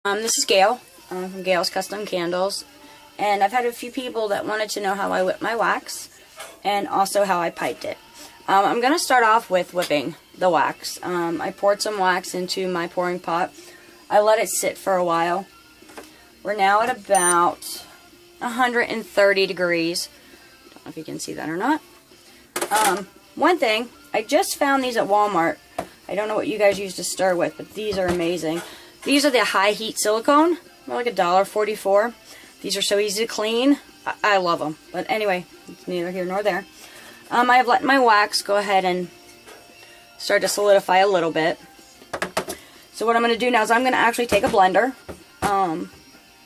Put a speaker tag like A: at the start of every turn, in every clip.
A: This is Gail from Gail's Custom Candles, and I've had a few people that wanted to know how I whip my wax and also how I piped it. I'm going to start off with whipping the wax. I poured some wax into my pouring pot. I let it sit for a while. We're now at about 130 degrees. Don't know if you can see that or not. One thing, I just found these at Walmart. I don't know what you guys use to stir with, but these are amazing. These are the high heat silicone. They're like $1.44. These are so easy to clean. I love them. But anyway, it's neither here nor there. I have let my wax go ahead and start to solidify a little bit. So what I'm going to do now is I'm going to actually take a blender.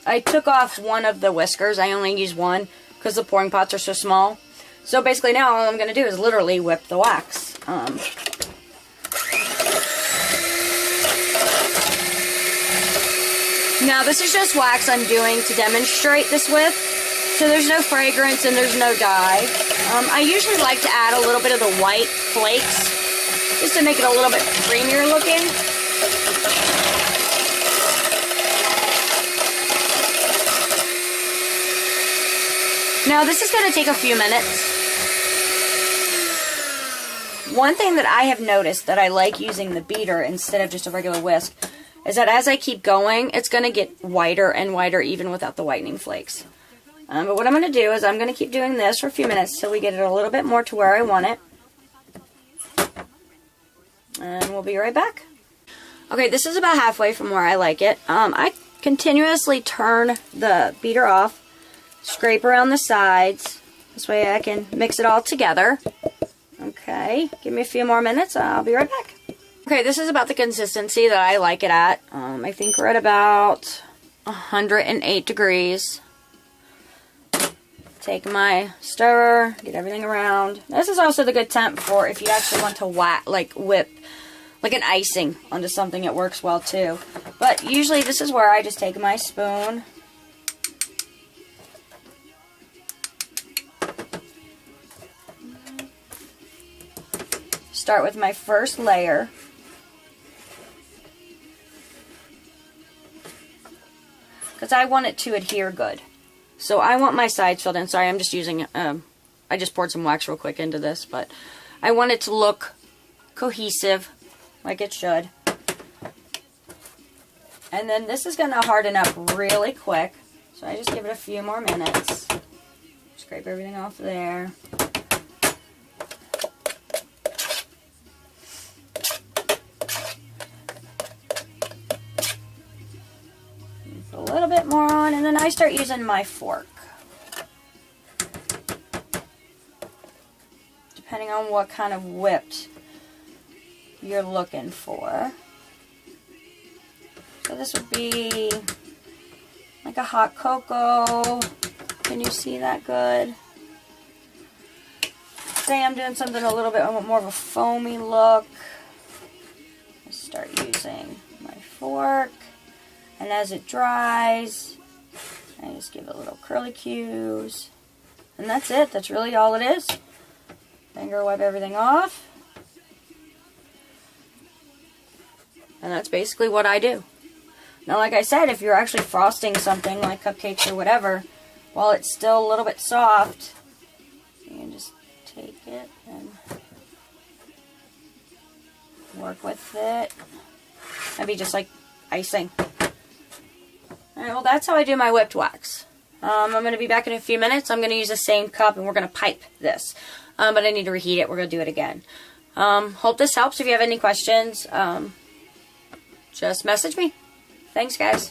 A: I took off one of the whiskers. I only use one because the pouring pots are so small. So basically now all I'm going to do is literally whip the wax. Now this is just wax I'm doing to demonstrate this with. So there's no fragrance and there's no dye. I usually like to add a little bit of the white flakes just to make it a little bit creamier looking. Now this is going to take a few minutes. One thing that I have noticed that I like using the beater instead of just a regular whisk is that as I keep going, it's going to get whiter and whiter even without the whitening flakes. But what I'm going to do is I'm going to keep doing this for a few minutes till we get it a little bit more to where I want it. And we'll be right back. Okay, this is about halfway from where I like it. I continuously turn the beater off, scrape around the sides. This way I can mix it all together. Okay, give me a few more minutes. I'll be right back. Okay, this is about the consistency that I like it at. I think we're at about 108 degrees. Take my stirrer, get everything around. This is also the good temp for if you actually want to whip like an icing onto something. It works well too. But usually this is where I just take my spoon. Start with my first layer. Because I want it to adhere good. So I want my sides filled in. Sorry, I'm just using, I just poured some wax real quick into this, but I want it to look cohesive, like it should. And then this is going to harden up really quick. So I just give it a few more minutes. Scrape everything off there. A little bit more on, and then I start using my fork. Depending on what kind of whipped you're looking for. So this would be like a hot cocoa. Can you see that good? Say I'm doing something a little bit more of a foamy look. I start using my fork. And as it dries, I just give it little curlicues. And that's it. That's really all it is. Finger wipe everything off. And that's basically what I do. Now, like I said, if you're actually frosting something like cupcakes or whatever, while it's still a little bit soft, you can just take it and work with it. That'd be just like icing. Alright, well that's how I do my whipped wax. I'm going to be back in a few minutes. I'm going to use the same cup and we're going to pipe this. But I need to reheat it. We're going to do it again. Hope this helps. If you have any questions, just message me. Thanks, guys.